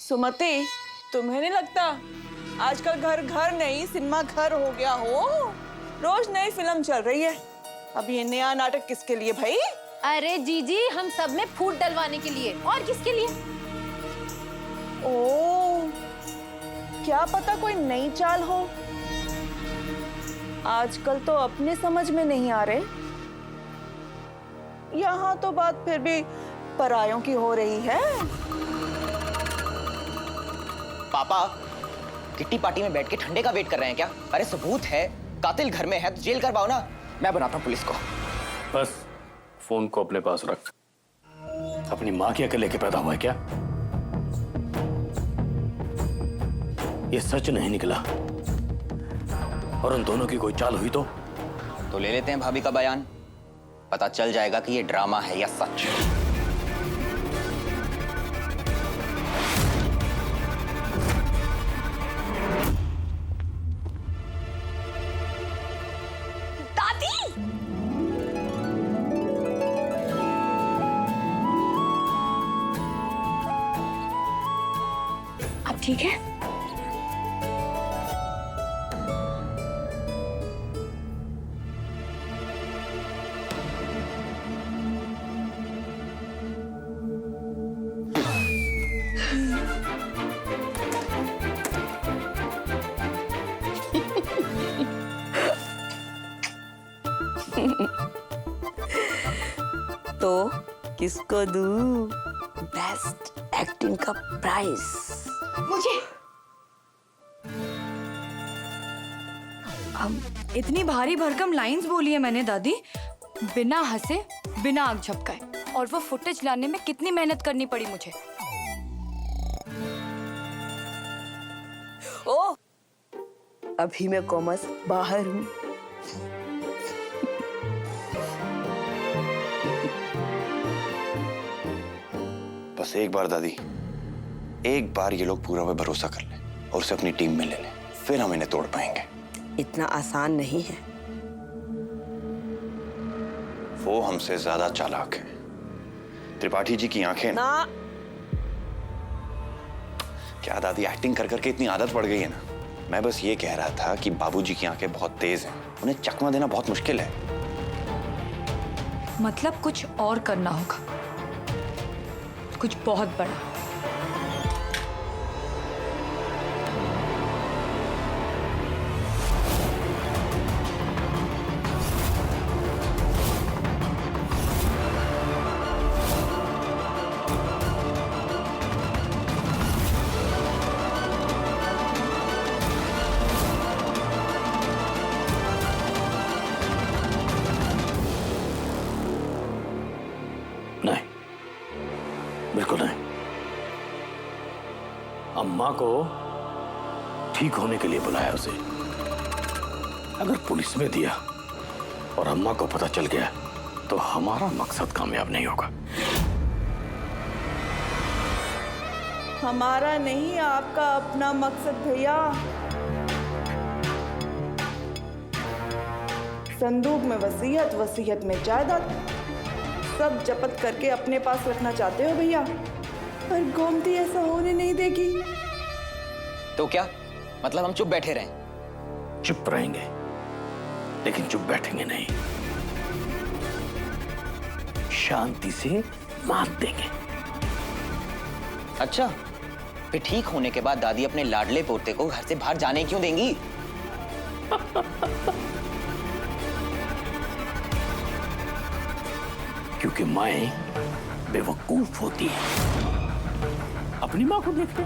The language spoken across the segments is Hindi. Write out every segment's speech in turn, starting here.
सुमति, तुम्हें नहीं लगता आजकल घर घर नहीं सिनेमा घर हो गया हो? रोज नई फिल्म चल रही है। अब ये नया नाटक किसके लिए भाई? अरे जीजी, हम सब में फूट डलवाने के लिए। और किसके लिए? ओ, क्या पता कोई नई चाल हो। आजकल तो अपने समझ में नहीं आ रहे। यहाँ तो बात फिर भी परायों की हो रही है। पापा किट्टी पार्टी में बैठ के ठंडे का वेट कर रहे हैं क्या? अरे सबूत है, कातिल घर में है तो जेल करवाओ ना। मैं बनाता हूँ पुलिस को। बस फोन को अपने पास रख। अपनी माँ की अकल लेके पैदा हुआ है क्या? ये सच नहीं निकला और उन दोनों की कोई चाल हुई तो ले लेते हैं भाभी का बयान, पता चल जाएगा कि ये ड्रामा है या सच। अब ठीक है? तो किसको दूं बेस्ट एक्टिंग का प्राइज? मुझे। इतनी भारी भरकम लाइंस बोली है मैंने दादी, बिना हंसे बिना आग झपकाए। और वो फुटेज लाने में कितनी मेहनत करनी पड़ी मुझे। ओ, अभी मैं कॉमर्स बाहर हूँ। बस एक बार दादी, एक बार ये लोग पूरा पे भरोसा कर लें और उसे अपनी टीम में ले लें, फिर हम इन्हें तोड़ पाएंगे। इतना आसान नहीं है। वो हमसे ज्यादा चालाक है। त्रिपाठी जी की आंखें ना। क्या दादी, एक्टिंग कर करके इतनी आदत पड़ गई है ना। मैं बस ये कह रहा था कि बाबूजी की आंखें बहुत तेज हैं, उन्हें चकमा देना बहुत मुश्किल है। मतलब कुछ और करना होगा, कुछ बहुत बड़ा। नहीं, बिल्कुल नहीं। अम्मा को ठीक होने के लिए बुलाया उसे। अगर पुलिस में दिया और अम्मा को पता चल गया तो हमारा मकसद कामयाब नहीं होगा। हमारा नहीं, आपका अपना मकसद भैया। संदूक में वसीयत, वसीयत में जायदाद, सब जब्त करके अपने पास रखना चाहते हो भैया। पर गोमती ऐसा होने नहीं देगी। तो क्या मतलब हम चुप बैठे रहें? चुप रहेंगे लेकिन चुप बैठेंगे नहीं, शांति से मात देंगे। अच्छा, फिर ठीक होने के बाद दादी अपने लाडले पोते को घर से बाहर जाने क्यों देंगी? क्योंकि माएं बेवकूफ होती है। अपनी मां को देखते,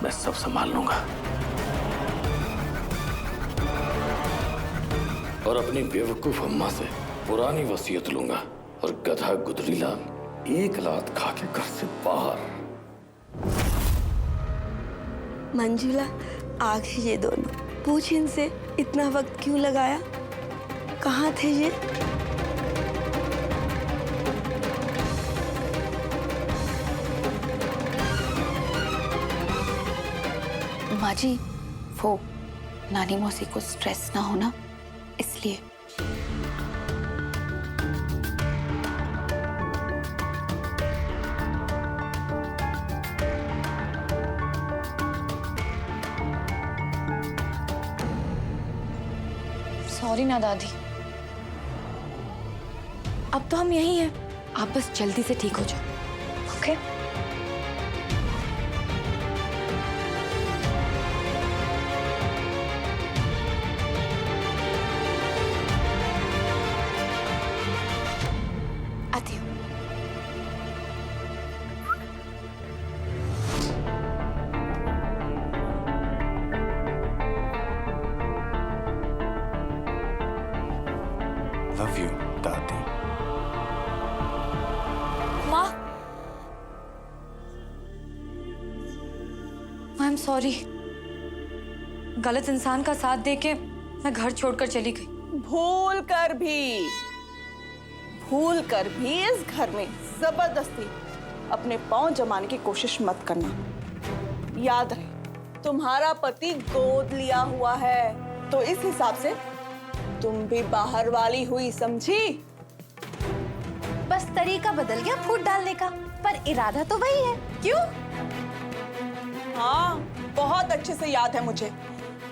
मैं सब संभाल लूंगा और अपनी बेवकूफ अम्मा से पुरानी वसीयत लूंगा और गधा गुदरीलाल एक लात खा के घर से बाहर। मंजुला, आ गए ये दोनों। पूछ इनसे इतना वक्त क्यों लगाया, कहाँ थे ये? माँ जी, वो नानी मौसी को स्ट्रेस ना हो ना, इसलिए। सॉरी ना दादी। अब तो हम यही हैं। आप बस जल्दी से ठीक हो जाओ। ओके? आती हूँ। लव यू दादी। माँ, आई एम सॉरी। गलत इंसान का साथ देके मैं घर छोड़कर चली गई। भूल कर भी इस घर में जबरदस्ती अपने पांव जमाने की कोशिश मत करना। याद रहे, तुम्हारा पति गोद लिया हुआ है, तो इस हिसाब से तुम भी बाहर वाली हुई, समझी? बस तरीका बदल गया फूट डालने का, पर इरादा तो वही है। क्यों? हाँ, बहुत अच्छे से याद है मुझे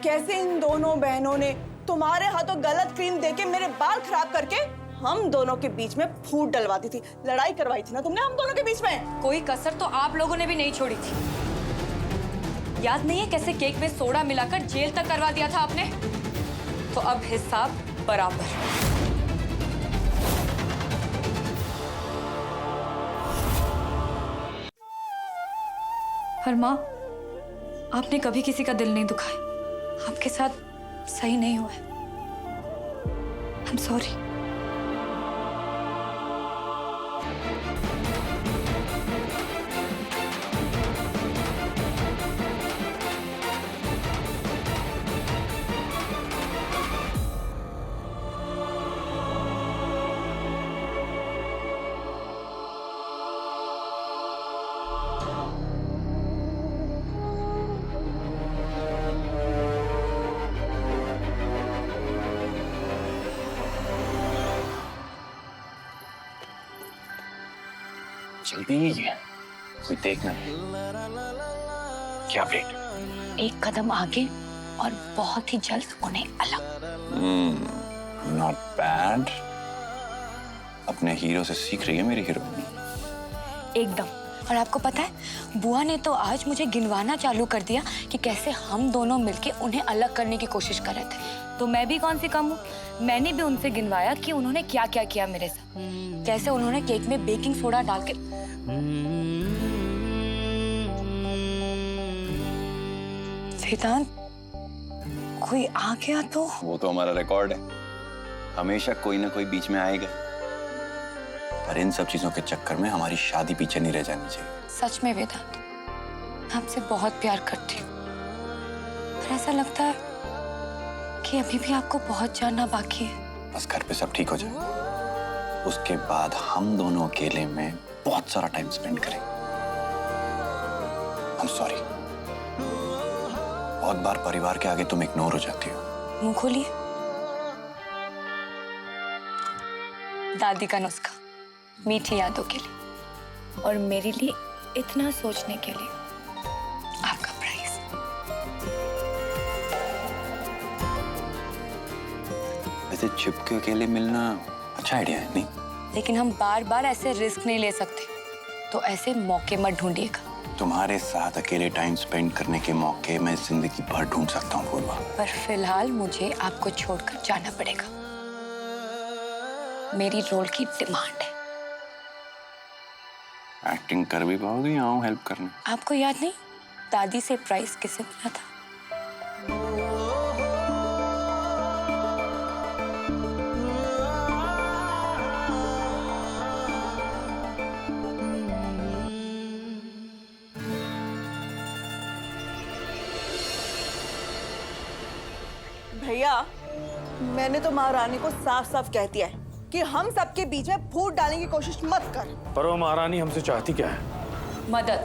कैसे इन दोनों बहनों ने तुम्हारे हाथों गलत क्रीम देके मेरे बाल खराब करके हम दोनों के बीच में फूट डलवा दी थी। लड़ाई करवाई थी ना तुमने हम दोनों के बीच में। कोई कसर तो आप लोगों ने भी नहीं छोड़ी थी। याद नहीं है कैसे केक में सोडा मिलाकर जेल तक करवा दिया था आपने? तो अब हिसाब बराबर। पर माँ, आपने कभी किसी का दिल नहीं दुखाया। आपके साथ सही नहीं हुआ है। I am sorry. जल्दी कोई देखना क्या अपडेट? एक कदम आगे और बहुत ही जल्द उन्हें अलग। Not bad. अपने हीरो से सीख रही है मेरी हीरो। एकदम। और आपको पता है, बुआ ने तो आज मुझे गिनवाना चालू कर दिया कि कैसे हम दोनों मिलके उन्हें अलग करने की कोशिश कर रहे थे। तो मैं भी कौन सी कम हूँ, मैंने भी उनसे गिनवाया कि उन्होंने क्या क्या किया मेरे साथ। कैसे उन्होंने केक में बेकिंग सोडा डाल के। वेदांत, कोई आ गया तो? वो तो हमारा रिकॉर्ड है, हमेशा कोई ना कोई बीच में आएगा। पर इन सब चीजों के चक्कर में हमारी शादी पीछे नहीं रह जानी चाहिए। सच में वेदांत, मैं आपसे बहुत प्यार करती हूँ, पर ऐसा लगता है कि अभी भी आपको बहुत जानना बाकी है। बस घर पे सब ठीक हो जाए, उसके बाद हम दोनों अकेले में बहुत सारा टाइम स्पेंड करेंगे। I'm sorry। बहुत बार परिवार के आगे तुम इग्नोर हो जाती हो। मुंह खोलिए। दादी का नुस्खा, मीठी यादों के लिए और मेरे लिए इतना सोचने के लिए आपका प्राइस। वैसे छुप के अकेले मिलना अच्छा आइडिया है, नहीं? लेकिन हम बार बार ऐसे रिस्क नहीं ले सकते, तो ऐसे मौके मत ढूंढिएगा। तुम्हारे साथ अकेले टाइम स्पेंड करने के मौके मैं जिंदगी भर ढूंढ सकता हूँ पूर्वा। पर फिलहाल मुझे आपको छोड़कर जाना पड़ेगा, मेरी रोल की डिमांड है। एक्टिंग कर भी पाओगे या आऊं हेल्प करने? आपको याद नहीं दादी से प्राइस किसे मिला था? भैया, मैंने तो महारानी को साफ साफ कह दिया है कि हम सबके बीच में फूट डालने की कोशिश मत कर। पर वो महारानी हमसे चाहती क्या है? मदद।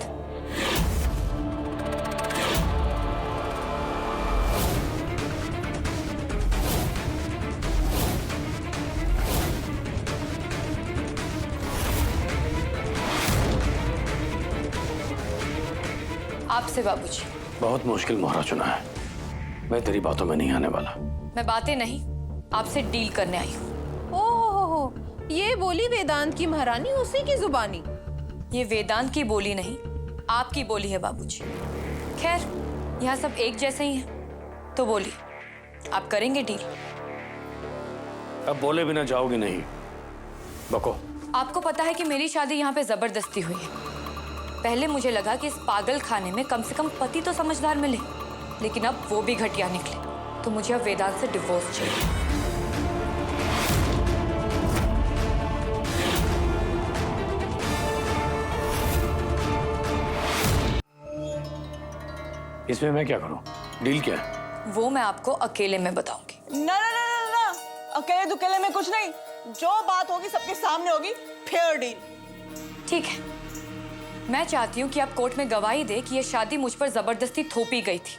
आपसे बाबूजी। बहुत मुश्किल मोहरा चुना है। मैं तेरी बातों में नहीं आने वाला। मैं बातें नहीं, आपसे डील करने आई हूँ। ओहो, ये बोली वेदांत की महारानी उसी की जुबानी। ये वेदांत की बोली नहीं, आपकी बोली है बाबूजी। खैर, यहाँ सब एक जैसे ही हैं, तो बोलिए, आप करेंगे डील? अब बोले बिना जाओगी नहीं, बको। आपको पता है कि मेरी शादी यहाँ पे जबरदस्ती हुई है। पहले मुझे लगा कि इस पागल खाने में कम से कम पति तो समझदार मिले, लेकिन अब वो भी घटिया निकले। तो मुझे अब वेदांत से डिवोर्स चाहिए। इसमें मैं क्या करूं? डील क्या है? वो मैं आपको अकेले में बताऊंगी। ना ना ना ना ना, अकेले दुकेले में कुछ नहीं, जो बात होगी सबके सामने होगी। Fair deal. ठीक है, मैं चाहती हूँ कि आप कोर्ट में गवाही दे कि ये शादी मुझ पर जबरदस्ती थोपी गई थी।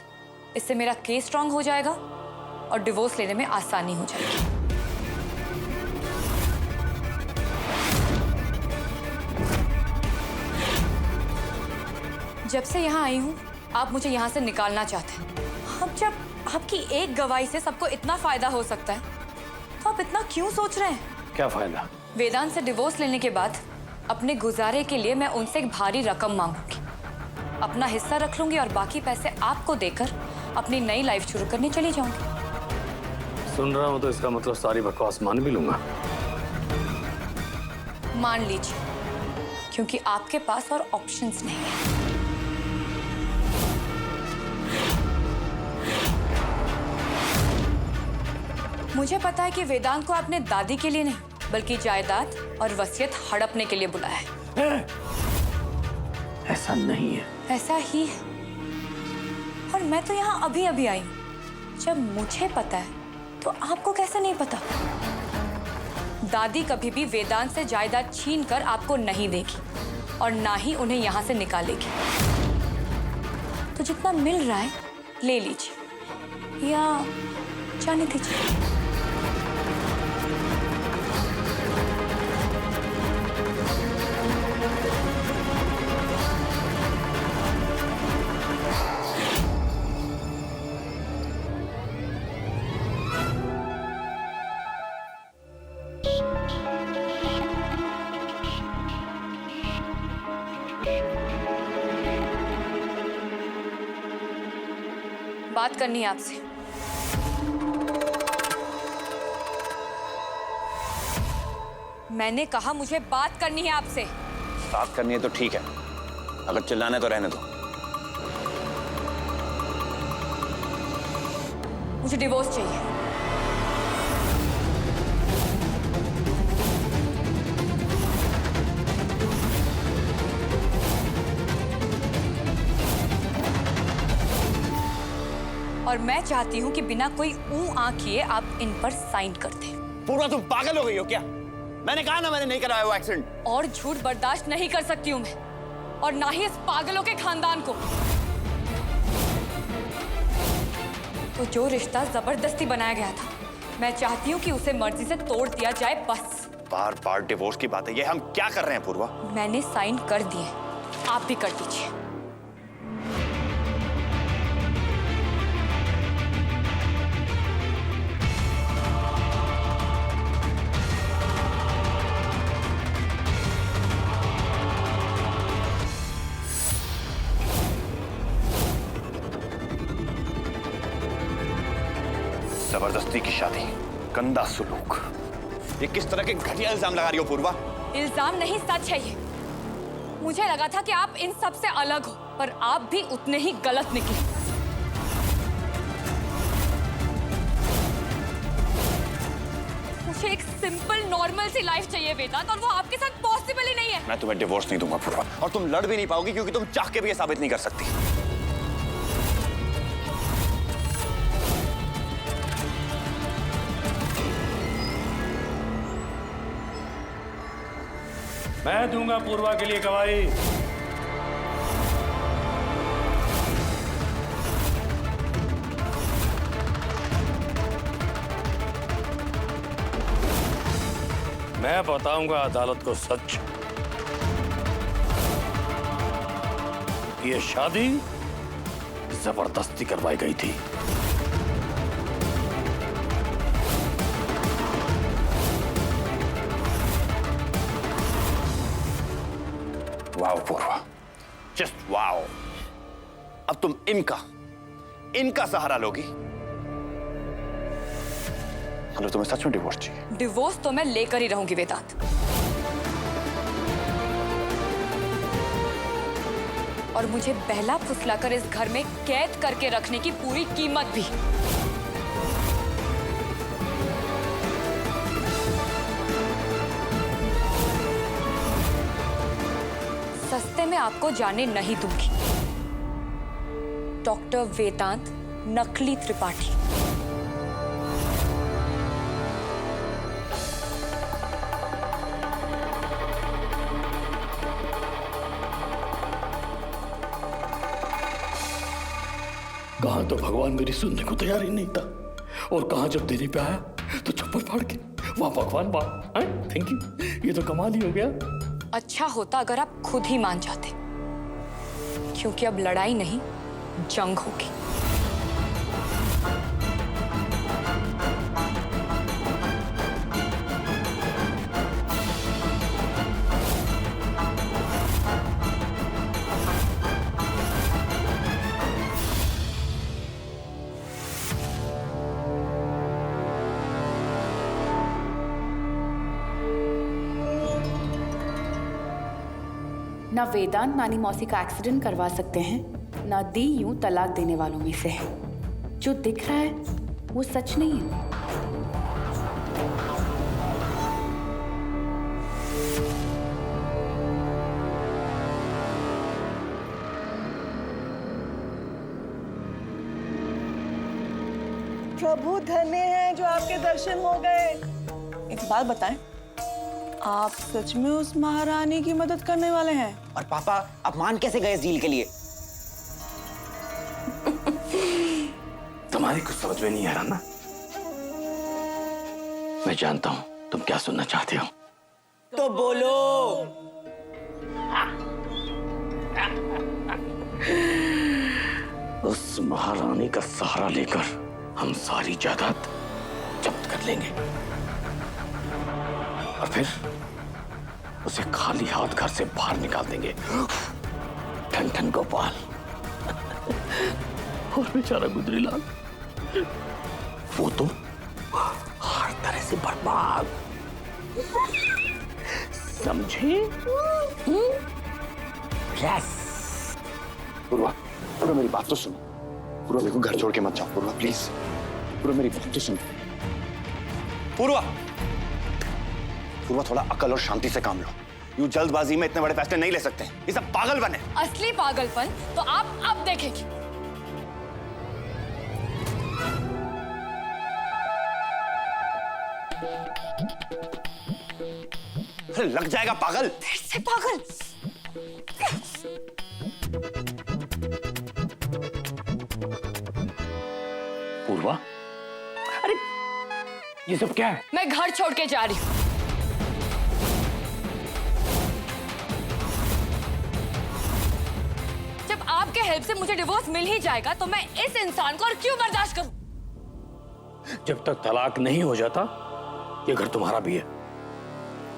इससे मेरा केस स्ट्रांग हो जाएगा और डिवोर्स लेने में आसानी हो जाएगी। जब से यहाँ आई हूँ, आप मुझे यहाँ से निकालना चाहते हैं। अब जब आपकी एक गवाही से सबको इतना फायदा हो सकता है, तो आप इतना क्यों सोच रहे हैं? क्या फायदा? वेदांत से डिवोर्स लेने के बाद अपने गुजारे के लिए मैं उनसे एक भारी रकम मांगूंगी। अपना हिस्सा रख लूंगी और बाकी पैसे आपको देकर अपनी नई लाइफ शुरू करने चली जाऊंगी। सुन रहा हूं तो इसका मतलब सारी बकवास मान भी लूंगा। मान लीजिए, क्योंकि आपके पास और ऑप्शंस नहीं है। मुझे पता है कि वेदांत को आपने दादी के लिए नहीं, बल्कि जायदाद और वसीयत हड़पने के लिए बुलाया है। ऐसा नहीं है। ऐसा ही है। और मैं तो यहाँ अभी अभी आई हूँ। जब मुझे पता है तो आपको कैसे नहीं पता? दादी कभी भी वेदांत से जायदाद छीन कर आपको नहीं देगी और ना ही उन्हें यहाँ से निकालेगी। तो जितना मिल रहा है ले लीजिए या जाने दीजिए। बात करनी है आपसे। मैंने कहा मुझे बात करनी है आपसे। बात करनी है तो ठीक है, अगर चिल्लाना है तो रहने दो। मुझे डिवोर्स चाहिए। और मैं चाहती हूँ कि बिना कोई आँख किए आप इन पर साइन कर दें। पूर्वा, तुम पागल हो गई हो क्या? मैंने कहा ना मैंने नहीं कराया वो एक्सीडेंट। और झूठ बर्दाश्त नहीं कर सकती हूँ मैं, और ना ही इस पागलों के खानदान को। तो जो रिश्ता जबरदस्ती बनाया गया था, मैं चाहती हूँ कि उसे मर्जी से तोड़ दिया जाए, बस। बार बार डिवोर्स की बात है, ये हम क्या कर रहे हैं पूर्वा? मैंने साइन कर दिए, आप भी कर दीजिए। जबरदस्ती की शादी, गंदा सुलूक, ये किस तरह के घटिया इल्जाम लगा रही हो पूर्वा? इल्जाम नहीं, सच है ये। मुझे लगा था कि आप इन सब से अलग हो, पर आप भी उतने ही गलत निकले। मुझे एक सिंपल नॉर्मल सी लाइफ चाहिए वेदांत, और वो आपके साथ पॉसिबल ही नहीं है। मैं तुम्हें डिवोर्स नहीं दूंगा पूर्वा, और तुम लड़ भी नहीं पाओगी क्योंकि तुम चाह के भी ये साबित नहीं कर सकती। मैं दूंगा पूर्वा के लिए गवाही। मैं बताऊंगा अदालत को सच। ये शादी जबरदस्ती करवाई गई थी। वाओ पूर्वा, जस्ट वाओ। अब तुम इनका सहारा लोगी? मतलब तुम्हें सच में डिवोर्स चाहिए? डिवोर्स तो मैं लेकर ही रहूंगी वेदांत। और मुझे बहला फुसलाकर इस घर में कैद करके रखने की पूरी कीमत भी। सस्ते में आपको जाने नहीं दूंगी। डॉक्टर वेदांत नकली त्रिपाठी। कहां तो भगवान मेरी सुनने को तैयार ही नहीं था, और कहां जब देने पे आया तो चप्पल फाड़ के वाह भगवान वाह, थैंक यू। ये तो कमाल ही हो गया। अच्छा होता अगर आप खुद ही मान जाते, क्योंकि अब लड़ाई नहीं जंग होगी। ना वेदांत नानी मौसी का एक्सीडेंट करवा सकते हैं, ना दी यूं तलाक देने वालों में से है। जो दिख रहा है वो सच नहीं है। प्रभु धन्य है जो आपके दर्शन हो गए। एक बात बताएं, आप सच में उस महारानी की मदद करने वाले हैं? और पापा आप मान कैसे गए इस डील के लिए? तुम्हारी कुछ समझ में नहीं आ रहा ना? मैं जानता हूं तुम क्या सुनना चाहते हो। तो बोलो। उस महारानी का सहारा लेकर हम सारी जायदाद जब्त कर लेंगे, और फिर उसे खाली हाथ घर से बाहर निकाल देंगे। ठन ठन गोपाल और बेचारा गुदरीलाल, वो तो हर तरह से बर्बाद, समझे? यस। पूर्वा, पूर्वा मेरी बात तो सुनो। पूर्वा मेरे को घर छोड़ के मत जाओ पूर्वा, प्लीज। पूर्वा मेरी बात तो सुनो। पूर्वा, पूर्वा थोड़ा अकल और शांति से काम लो। यूं जल्दबाजी में इतने बड़े फैसले नहीं ले सकते। ये सब पागलपन है। असली पागलपन तो आप अब देखेंगे। अरे लग जाएगा पागल। फिर से पागल। पूर्वा, अरे ये सब क्या है? मैं घर छोड़ के जा रही हूँ। जब आपके हेल्प से मुझे डिवोर्स मिल ही जाएगा तो मैं इस इंसान को और क्यों बर्दाश्त करूं? जब तक तलाक नहीं हो जाता ये घर तुम्हारा भी है,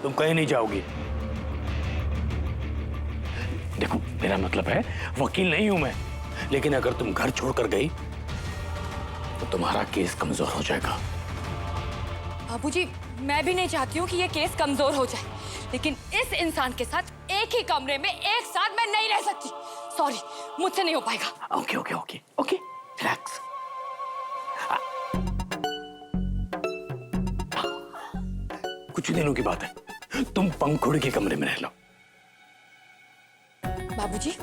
तुम कहीं नहीं जाओगी। देखो मेरा मतलब है वकील नहीं हूं मैं, लेकिन अगर तुम घर छोड़कर गई तो तुम्हारा केस कमजोर हो जाएगा। बाबूजी, मैं भी नहीं चाहती हूँ कि ये केस कमजोर हो जाए, लेकिन इस इंसान के साथ एक ही कमरे में एक साथ मैं नहीं रह सकती। सॉरी, मुझसे नहीं हो पाएगा। Okay okay okay okay, relax. कुछ दिनों की बात है, तुम पंखुड़ी के कमरे में रह लो। बाबूजी,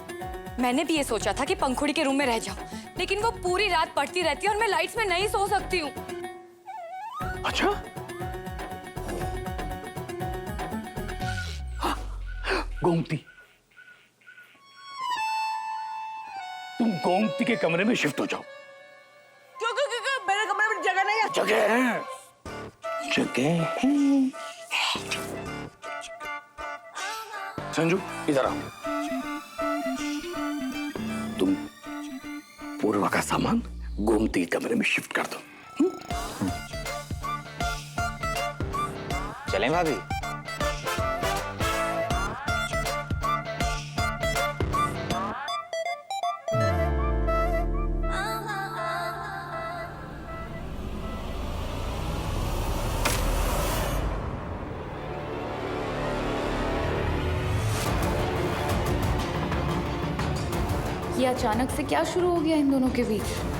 मैंने भी ये सोचा था कि पंखुड़ी के रूम में रह जाऊं, लेकिन वो पूरी रात पड़ती रहती है और मैं लाइट्स में नहीं सो सकती हूँ। अच्छा, गोमती, तुम गोमती के कमरे में शिफ्ट हो जाओ। क्यों क्यों क्यों क्यों? मेरे कमरे में जगह नहीं है। जगह है, जगह है। संजू इधर आओ। तुम पूर्वा का सामान गोमती के कमरे में शिफ्ट कर दो। चलें भाभी? ये अचानक से क्या शुरू हो गया इन दोनों के बीच?